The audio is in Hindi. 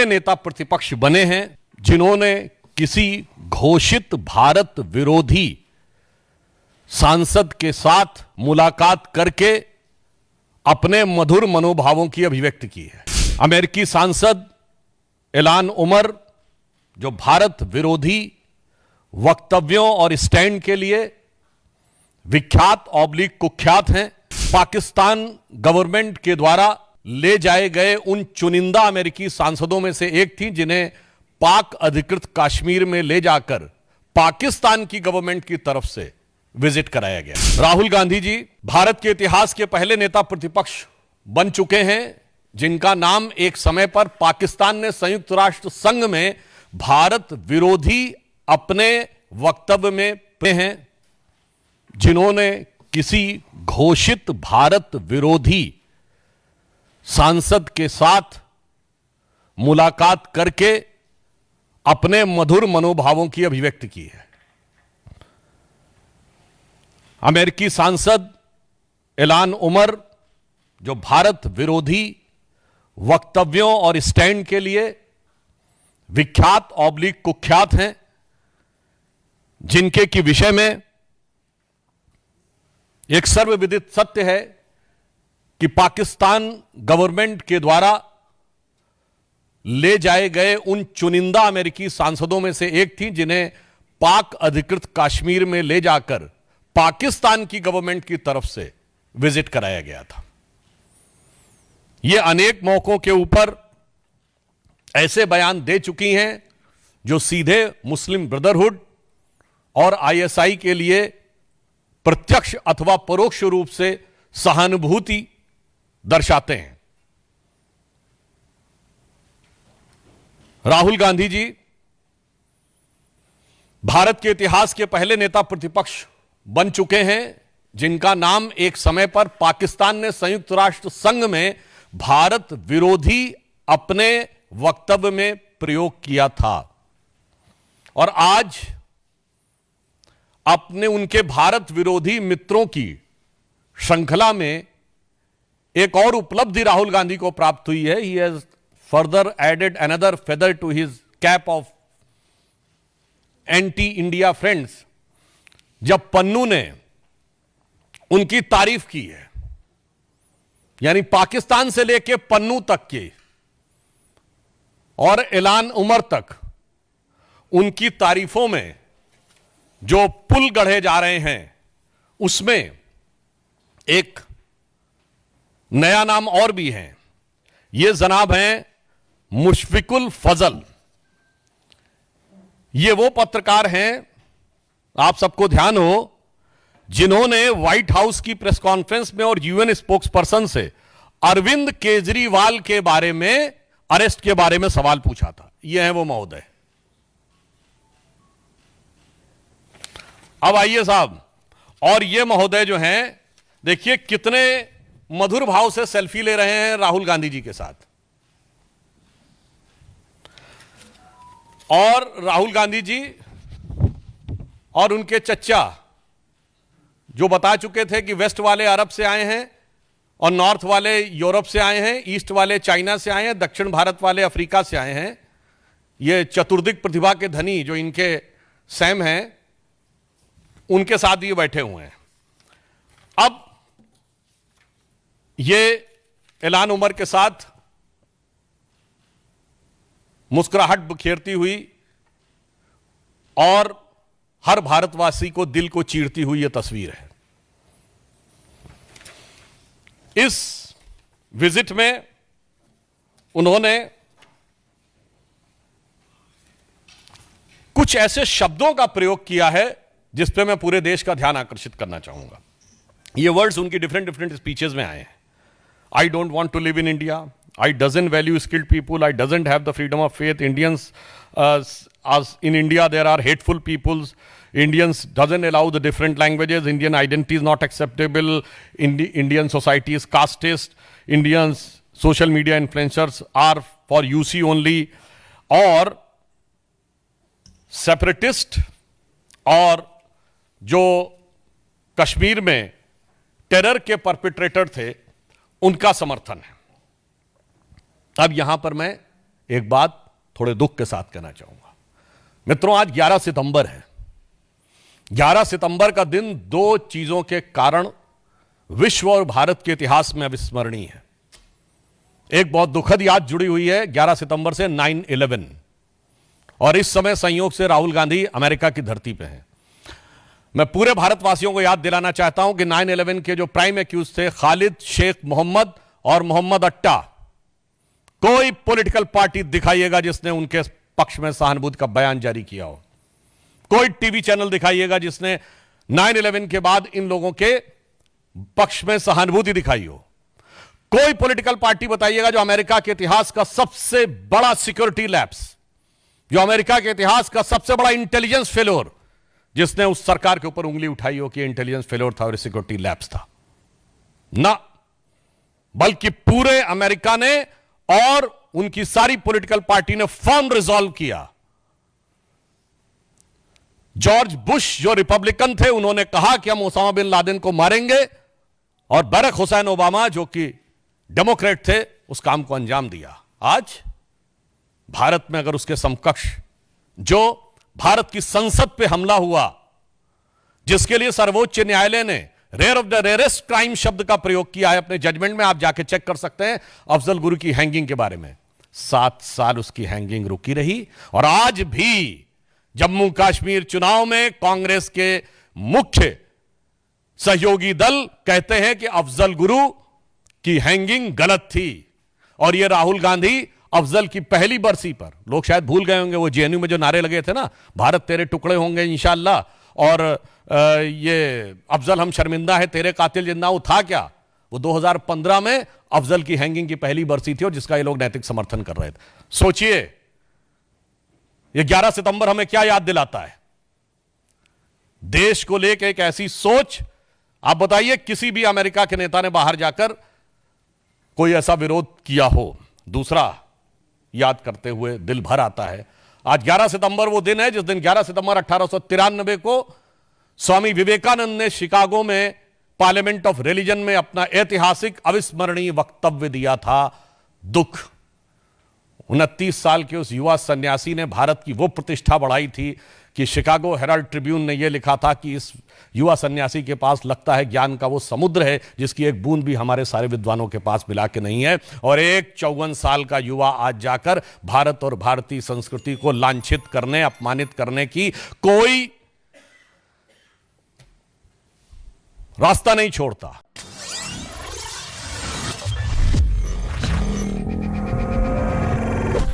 पहले नेता प्रतिपक्ष बने हैं जिन्होंने किसी घोषित भारत विरोधी सांसद के साथ मुलाकात करके अपने मधुर मनोभावों की अभिव्यक्ति की है। अमेरिकी सांसद इल्हान उमर जो भारत विरोधी वक्तव्यों और स्टैंड के लिए विख्यात ऑब्लिक कुख्यात हैं, पाकिस्तान गवर्नमेंट के द्वारा ले जाए गए उन चुनिंदा अमेरिकी सांसदों में से एक थी जिन्हें पाक अधिकृत कश्मीर में ले जाकर पाकिस्तान की गवर्नमेंट की तरफ से विजिट कराया गया। राहुल गांधी जी भारत के इतिहास के पहले नेता प्रतिपक्ष बन चुके हैं जिनका नाम एक समय पर पाकिस्तान ने संयुक्त राष्ट्र संघ में भारत विरोधी अपने वक्तव्य में पे हैं, जिन्होंने किसी घोषित भारत विरोधी सांसद के साथ मुलाकात करके अपने मधुर मनोभावों की अभिव्यक्ति की है। अमेरिकी सांसद इल्हान उमर जो भारत विरोधी वक्तव्यों और स्टैंड के लिए विख्यात ऑब्लिक कुख्यात हैं, जिनके की विषय में एक सर्वविदित सत्य है कि पाकिस्तान गवर्नमेंट के द्वारा ले जाए गए उन चुनिंदा अमेरिकी सांसदों में से एक थी जिन्हें पाक अधिकृत कश्मीर में ले जाकर पाकिस्तान की गवर्नमेंट की तरफ से विजिट कराया गया था। यह अनेक मौकों के ऊपर ऐसे बयान दे चुकी हैं जो सीधे मुस्लिम ब्रदरहुड और आईएसआई के लिए प्रत्यक्ष अथवा परोक्ष रूप से सहानुभूति दर्शाते हैं। राहुल गांधी जी भारत के इतिहास के पहले नेता प्रतिपक्ष बन चुके हैं जिनका नाम एक समय पर पाकिस्तान ने संयुक्त राष्ट्र संघ में भारत विरोधी अपने वक्तव्य में प्रयोग किया था और आज अपने उनके भारत विरोधी मित्रों की श्रृंखला में एक और उपलब्धि राहुल गांधी को प्राप्त हुई है। He has further added another feather to his cap of anti India friends, जब पन्नू ने उनकी तारीफ की है, यानी पाकिस्तान से लेकर पन्नू तक की और इल्हान उमर तक उनकी तारीफों में जो पुल गढ़े जा रहे हैं उसमें एक नया नाम और भी है। ये जनाब हैं मुशफिकुल फजल। ये वो पत्रकार हैं, आप सबको ध्यान हो, जिन्होंने व्हाइट हाउस की प्रेस कॉन्फ्रेंस में और यूएन स्पोक्स पर्सन से अरविंद केजरीवाल के बारे में, अरेस्ट के बारे में सवाल पूछा था। ये है वो महोदय। अब आइए साहब, और ये महोदय जो हैं, देखिए कितने मधुर भाव से सेल्फी ले रहे हैं राहुल गांधी जी के साथ। और राहुल गांधी जी और उनके चच्चा जो बता चुके थे कि वेस्ट वाले अरब से आए हैं और नॉर्थ वाले यूरोप से आए हैं, ईस्ट वाले चाइना से आए हैं, दक्षिण भारत वाले अफ्रीका से आए हैं, ये चतुर्दिक प्रतिभा के धनी जो इनके सैम हैं, उनके साथ ये बैठे हुए हैं। अब ये इल्हान उमर के साथ मुस्कुराहट बिखेरती हुई और हर भारतवासी को दिल को चीरती हुई यह तस्वीर है। इस विजिट में उन्होंने कुछ ऐसे शब्दों का प्रयोग किया है जिस पे मैं पूरे देश का ध्यान आकर्षित करना चाहूंगा। ये वर्ड्स उनकी डिफरेंट स्पीचेस में आए हैं। I don't want to live in India. I doesn't value skilled people. I doesn't have the freedom of faith. Indians, as in India, there are hateful peoples. Indians doesn't allow the different languages. Indian identity is not acceptable. Indian society is casteist. Indians, social media influencers are for UC only. और सेपरेटिस्ट और जो कश्मीर में टेरर के परपिट्रेटर थे उनका समर्थन है। अब यहां पर मैं एक बात थोड़े दुख के साथ कहना चाहूंगा। मित्रों, आज 11 सितंबर है। 11 सितंबर का दिन दो चीजों के कारण विश्व और भारत के इतिहास में अविस्मरणीय है। एक बहुत दुखद याद जुड़ी हुई है 11 सितंबर से 9/11, और इस समय संयोग से राहुल गांधी अमेरिका की धरती पे हैं। मैं पूरे भारतवासियों को याद दिलाना चाहता हूं कि 9/11 के जो प्राइम एक्यूज थे खालिद शेख मोहम्मद और मोहम्मद अट्टा, कोई पॉलिटिकल पार्टी दिखाइएगा जिसने उनके पक्ष में सहानुभूति का बयान जारी किया हो। कोई टीवी चैनल दिखाइएगा जिसने 9/11 के बाद इन लोगों के पक्ष में सहानुभूति दिखाई हो। कोई पॉलिटिकल पार्टी बताइएगा जो अमेरिका के इतिहास का सबसे बड़ा सिक्योरिटी लैप्स, जो अमेरिका के इतिहास का सबसे बड़ा इंटेलिजेंस फेलोर, जिसने उस सरकार के ऊपर उंगली उठाई हो कि इंटेलिजेंस फेलोर था और सिक्योरिटी लैप्स था। ना, बल्कि पूरे अमेरिका ने और उनकी सारी पॉलिटिकल पार्टी ने फर्म रिजॉल्व किया। जॉर्ज बुश जो रिपब्लिकन थे, उन्होंने कहा कि हम ओसामा बिन लादेन को मारेंगे, और बराक हुसैन ओबामा जो कि डेमोक्रेट थे, उस काम को अंजाम दिया। आज भारत में अगर उसके समकक्ष जो भारत की संसद पे हमला हुआ, जिसके लिए सर्वोच्च न्यायालय ने rare of the rarest crime शब्द का प्रयोग किया है अपने जजमेंट में, आप जाके चेक कर सकते हैं अफजल गुरु की हैंगिंग के बारे में। 7 साल उसकी हैंगिंग रुकी रही, और आज भी जम्मू कश्मीर चुनाव में कांग्रेस के मुख्य सहयोगी दल कहते हैं कि अफजल गुरु की हैंगिंग गलत थी। और यह राहुल गांधी अफजल की पहली बरसी पर, लोग शायद भूल गए होंगे वो जेएनयू में जो नारे लगे थे ना, भारत तेरे टुकड़े होंगे इंशाअल्लाह, और ये अफजल हम शर्मिंदा है तेरे कातिल जिंदा, वो था क्या? वो 2015 में अफजल की हैंगिंग की पहली बरसी थी, और जिसका ये लोग नैतिक समर्थन कर रहे थे। सोचिए, ये 11 सितंबर हमें क्या याद दिलाता है? देश को लेकर एक ऐसी सोच। आप बताइए, किसी भी अमेरिका के नेता ने बाहर जाकर कोई ऐसा विरोध किया हो? दूसरा, याद करते हुए दिल भर आता है, आज 11 सितंबर वो दिन है जिस दिन 11 सितंबर 1893 को स्वामी विवेकानंद ने शिकागो में पार्लियामेंट ऑफ रिलीजन में अपना ऐतिहासिक अविस्मरणीय वक्तव्य दिया था। दुख, 29 साल के उस युवा सन्यासी ने भारत की वो प्रतिष्ठा बढ़ाई थी कि शिकागो हेराल्ड ट्रिब्यून ने यह लिखा था कि इस युवा सन्यासी के पास लगता है ज्ञान का वो समुद्र है जिसकी एक बूंद भी हमारे सारे विद्वानों के पास मिला के नहीं है। और एक 54 साल का युवा आज जाकर भारत और भारतीय संस्कृति को लांछित करने, अपमानित करने की कोई रास्ता नहीं छोड़ता।